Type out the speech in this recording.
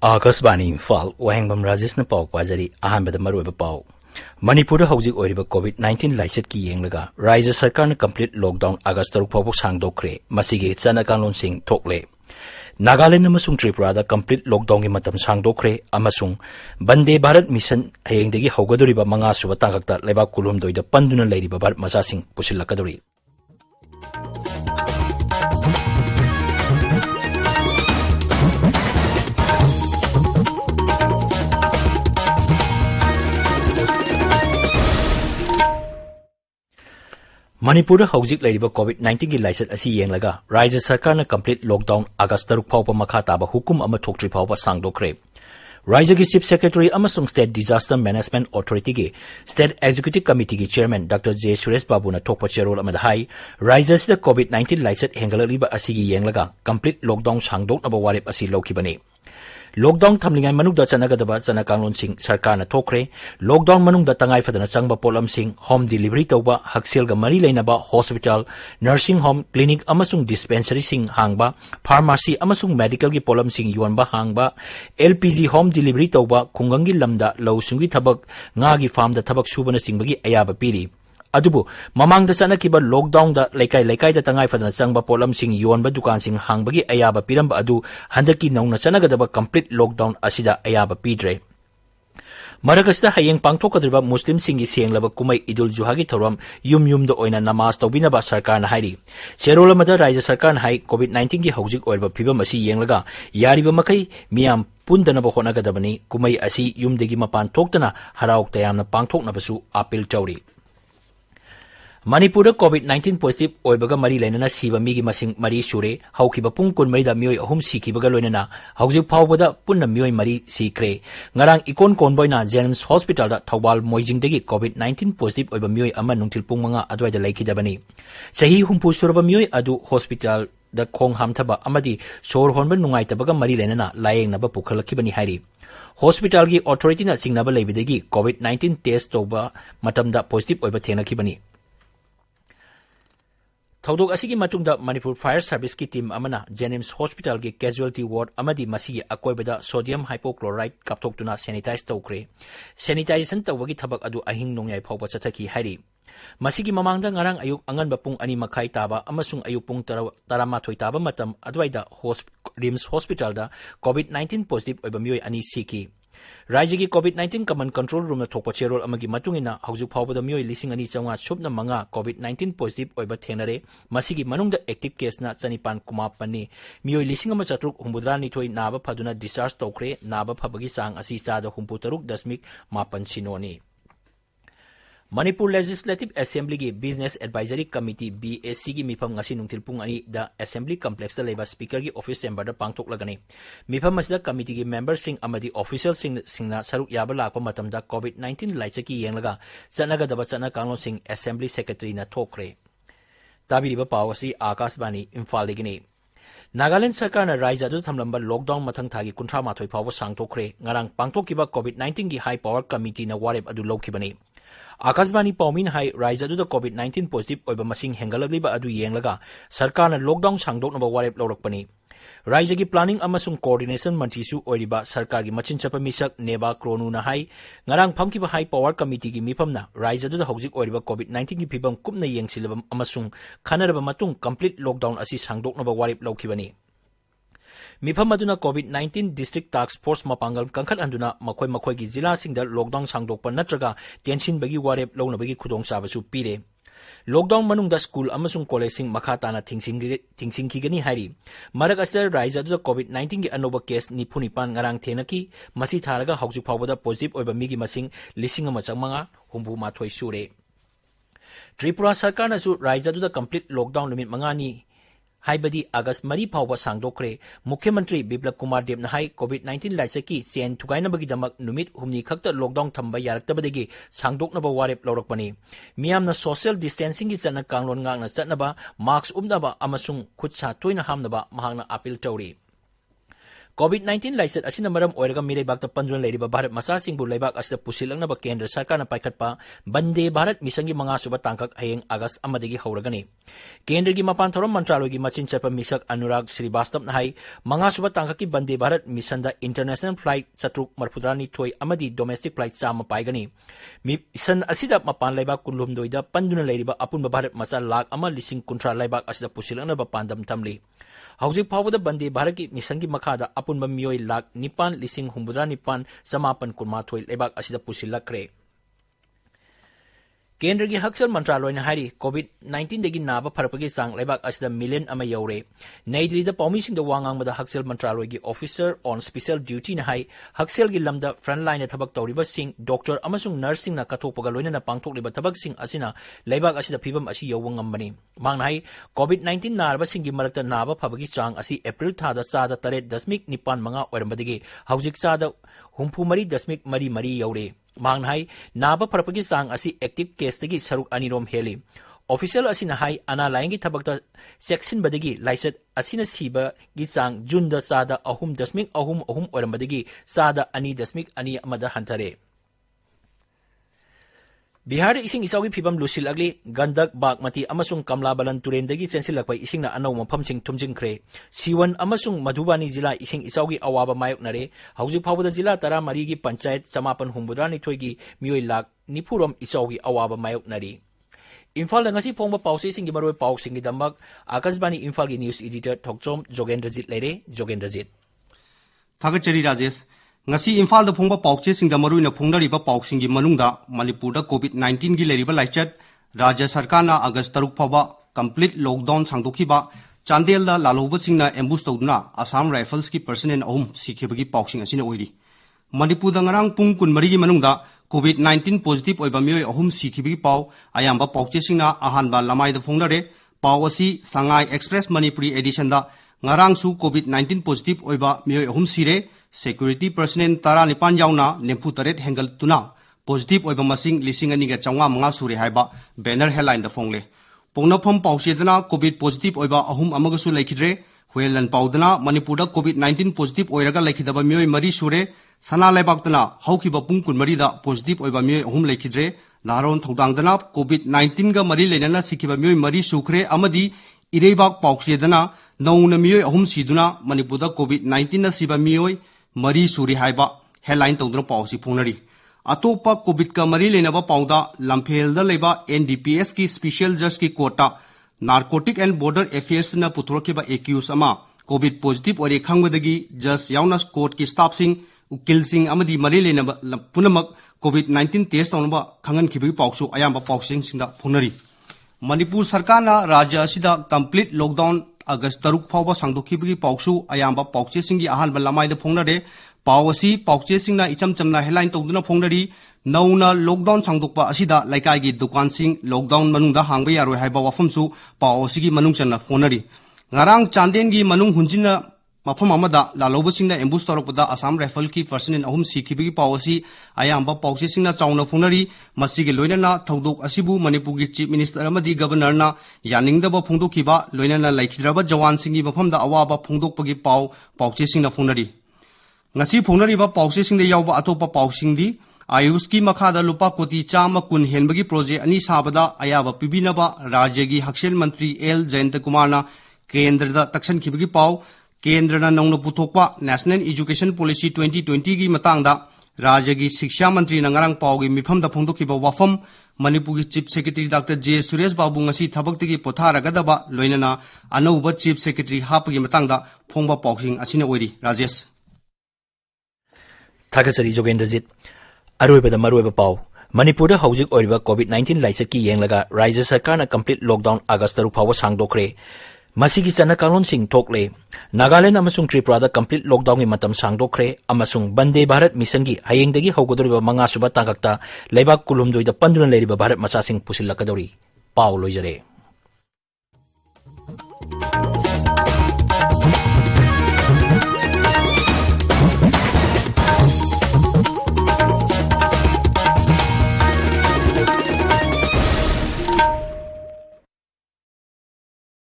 Akashvani Imphal Wahengbam Rajesh na pau pajari ahanbada maruiba pau Manipur hauzik oiriba COVID-19 laichet ki yenglaga Rajya Sarkar na complete lockdown August 3 phaw sangdokre masigi chana kanlon sing thokle Nagaland amasung Tripura da complete lockdown gi matam sangdokre amasung Bande Bharat mission hayengdagi haugadoriba manga suba tangakta lebak kulum doida panduna leiriba bar masa sing pusilakadori Manipur hauzik leiriba COVID-19 gi laicet asi yenglaga Rajya Sarkar na complete lockdown August 3 phaw makha taba hukum ama thokri phaw sangdokre Rajya gi Chief Secretary amasung State Disaster Management Authority gi State Executive Committee gi Chairman Dr. J. Suresh Babu na thokpa cherol amada hai Rajya sida COVID-19 laicet hengalaliba asi gi yenglaga complete lockdown sangdok naba warep asi lokhibani Lockdown thamlingai manungda chanagadaba chana kanglon sing sarkar na thokre lockdown manungda tangai fadana changba polam sing home delivery tawba haksel ga mari leinaba hospital nursing home clinic amasung dispensary sing hangba pharmacy amasung medical gi polam sing yonba hangba LPG home delivery tawba khungangi lamda lawsungi thabak nga gi farm da thabak subana singbagi ayaba piri Adubu, mamang da sana kiba lockdown da laikai da tangai fadana changba polam sing yonba dukan sing hangbagi ayaba piramba adu handaki nauna chanagadaba complete lockdown asida ayaba pidre. Maragasda hayeng pangthokadriba Muslim singi sienglaba kumai Idul Zuha gi thoram yum da oina namaz tawbinaba sarkar na hairi. Cherolamada Rajya Sarkar na hai COVID-19 gi hauzik oirba phibam asi yenglaga yariba makai miyam pundanaba honagadabani kumai asi yumdegi mapan thoktana harauk tayamna pangthoknabasu appeal tawri. Manipur COVID-19 positive oibaga mari lainana siba migi masing mari sure haukiba pung kun mari da mioi ahum sikibaga loinana hauzik phawbada punna mioi mari sikre ngarang ikon konboina James Hospital da Thawbal Moijingdagi COVID-19 positive oiba mioi ama nungtil pung manga adwaida laikidabani sahi humpu suraba mioi adu hospital da khong hamthaba amadi sor honba nungaitabaga mari lainana layeng naba pukhalakibani hairi Hospital gi authority na singnaba leibidagi COVID-19 test toba matamda positive oiba thenakibani Thaudok asigi matungda Manipur Fire Service ki team amana Jennings Hospital ki casualty ward amadi masigi akoibada sodium hypochlorite kapthoktuna sanitize tawkre sanitization tawagi thabak adu ahing nongyai phawba chathaki hari masigi mamangda ngarang ayuk anganba pung ani makhai taba amasung ayuk pung 13 taba matam adwaida Rims Hospital da COVID-19 positive oiba mioi ani siki Rajya gi COVID-19 command control room na thokpa cherol amagi matungina haujuk phawbada mioi lising ani chawnga subna manga COVID-19 positive oiba thenare masigi manungda active case na chanipan kumapani mioi lising ama chatruk humbudra ni thoi naba phaduna discharge tawkre naba phabagi sang asi chada humpu taruk dasmik mapan sinoni Manipur Legislative Assembly gi Business Advisory Committee BAC gi mifam ngasi nungtil pung ani da Assembly Complex da leba Speaker gi office chamber da pangthok lagani mifam asida committee gi member sing amadi official singna saruk yaba lakpa matamda COVID-19 laisaki yenglaga chanaga daba chana kanglon sing Assembly Secretary na thokre tabiriba pawasi Akashbani Imphal legini Nagaland Sarkar na Rajya du thamlamba lockdown mathang thagi kunthra mathoi phawa sangthokre ngarang pangthokiba COVID-19 gi high power committee na warep adu lokhibani Akashbani Paumin hai Rajya du COVID-19 positive oiba masing hengalagliba adu yenglaga Sarkar na lockdown sangdok naba warep lawrakpani Rajya gi planning amasung coordination mantri su oiriba Sarkar gi machin chapa misak neba kronu na hai ngarang phamkiba high power committee gi mifamna Rajya du hauzik oiriba COVID-19 gi phibam kupna yengsilaba amasung khanaraba matung complete lockdown asi sangdok naba warep lawkhibani Mifam aduna COVID-19 District Task Force mapangal kangkhat anduna makhoi gi jila singda lockdown sangdokpa natraga tension bagi warep lawna bagi khudong sabasu pire Lockdown manungda school amasung college sing makha tana thingsing khigani hari marak asar Rajya du COVID-19 gi anoba case nipunipan ngarang thenaki masi tharaga hauju phawbada positive oiba migi masing lising ama changmanga humbu mathoi sure Tripura Sarkar na su Rajya du complete lockdown limit mangani Haibadi August Mari Phawba sangdokre Mukhyamantri Biplab Kumar Deb na hai COVID-19 laisaki chen thugainabagi damak numit humni khakta lockdown thamba yaraktabadagi sangdoknaba warep lawrakpani miyamna social distancing gi chana kanglon ngakna chatnaba mask umnaba amasung khutsa toina hamnaba mahangna appeal tawri COVID-19 laicet asina maram oiraga mileibakta panduna leiriba Bharat masasingbu leibak asida pusilangnaba Kendra Sarkarna paikhatpa Bande Bharat misangi manga suba tangkak hayeng August amadagi hauragani. Kendra gi mapan thoram mantraloy gi machin chapa misak Anurag Srivastava hai manga suba tangkaki Bande Bharat misanda international flight chatruk marfudrani thoi amadi domestic flight chama paigani. Misan asida mapan leibak kunlumdoida panduna leiriba apunba Bharat masa lak ama lising kuntra leibak asida pusilangnaba pandam tamli. Hauzik Pawada Bande Bharat ki misangi makada apunba miyoi lak nipan lising humbudra nipan samapan kunmathoi lebak asida pusilakre. Kendra gi Haksal Mantraloy na hari COVID-19 dagi naba parapagi sang lebak asida million ama yaure. Naidri da paumising da wangang mada Haksal Mantraloy gi officer on special duty na hai Haksal gi lamda frontline na thabak tawriba sing doctor amasung nursing na katokpaga loina na pangthok liba thabak sing asina lebak asida phibam asi yawang ngambani. Mangna hai COVID-19 narba sing gi marakta naba phabagi chang asi April thada sada taret dasmik nipan manga oirambadagi hauzik sada humpumari dasmik mari mari yaure. Mangna hai naba parapagi sang asi active case tagi saruk anirom heli. Official asina hai ana laingi thabakta section badagi laicet asina siba gi sang Junda sada ahum dasmik ahum oirambadagi sada ani dasmik ani amada hantare. Bihar ising isawgi phibam lusil agli Gandak Bagmati amasung Kamla Balan Turendagi sensilakpai ising na anaw maphamsing tumjingkre. Siwan amasung Madhubani jila ising isawgi awaba mayok nare. Hauzik phawada jila tara marigi panchayat samapan humbudrani thoigi miyoi lak nipurom isawgi awaba mayok nari. Imphal ngasi phongba pause singi maroi paw singi dambak Akashbani Imphal gi news editor Thokchom Jogendrajit lere Jogendrajit. Thagachari Rajesh ngasi Imphal da phongba pauche singda maruina phongdariba pausingi manungda Manipur da COVID-19 gi leriba laichat Rajya Sarkarna August 3 phaba complete lockdown sangdokhiba Chandel da laloba singna ambush tawduna Assam Rifles ki personnel ahum sikhibagi pausing asina oiri. Manipur da ngarang pung kunmari gi manungda COVID-19 positive oiba miyoi ahum sikhibagi paw ayamba pauche singna ahanba lamai da phongdare paw asi Sangai Express Manipuri edition da ngarang su COVID-19 positive oiba miyoi ahum sire security personnel tara nipan yauna nempu taret hengal tuna positive oiba masing lising ani ga chawnga manga sure haiba banner headline da fongle pongna phom pauchedana covid positive oiba ahum amaga su laikhidre huelan paudana Manipur da COVID-19 positive oiraga laikhidaba miyoi mari sure sana laibaktana haukiba pung kun mari da positive oiba miyoi ahum laikhidre naron thodangdana COVID-19 ga mari lenana sikiba miyoi mari sukhre amadi ireibak pauchedana nauna miyoi ahum siduna Manipur da COVID-19 na siba miyoi Mari Suri Haiba headline tawduna pawsi phonari atopa covid ka mari lenaba pawda lamphel da leba NDPS ki special judge ki kota narcotic and border affairs na puthrokiba accused ama covid positive ore khangwadagi judge yauna court ki staff sing ukil sing amadi mari lenaba punamak covid-19 test tawnaba khangan khibagi pawsu ayamba pawsing singda phonari Manipur Sarkarna Rajya asida complete lockdown August 3 phawba sangdokhibagi pawsu ayamba pawche singi ahanba lamai da phongnare pawasi pawche singna icham chamna headline tawduna phongnari nauna lockdown sangdokpa asida laikai gi dukan sing lockdown manungda hangba yaroi haiba wafamsu pawasi gi manung channa phonari ngarang Chanden gi manung hunjina mafam amada laloba singna ambush tawrokpada Assam Rifle ki personnel ahum sikhibagi pawasi ayamba pawche singna chawna phongnari masigi loinana thodok asibu Manipur gi chief minister amadi governor na yaningdaba phongdokhiba loinana laikhidraba jawan singi mafamda awaba phongdokpagi pawche singna phongnari ngasi phongnari ba pawche singda yawba atopa pawsingdi Ayush ki makhada lupa koti chama kun henbagi project ani sabada ayaba pibinaba rajya gi Haksel Mantri L Jayanta Kumar na kendra da takshan khibagi paw Kendra nongna puthokpa National Education Policy 2020 gi matangda Rajya gi Shiksha Mantri na ngarang pawgi mifamda phongdokhiba wafam Manipur gi Chief Secretary Dr. J. Suresh Babu ngasi thabaktagi potharagadaba loinana anauba Chief Secretary hapagi matangda phongba pawsing asina oiri Rajesh Thakasari Jogendrajit Aroibada maroiba paw Manipur da hauzik oiriba COVID-19 laicet ki yenglaga Rajya Sarkarna complete lockdown August 3 phawa sangdokre Masigi chana kalon sing thokle Nagaland amasung Tripura da complete lockdown ni matam sangdokre amasung Bande Bharat mission gi hayengdagi haugodoriba manga suba tangakta leibak kulumdoi da panduna leriba Bharat masasing pusilakadori paw loijare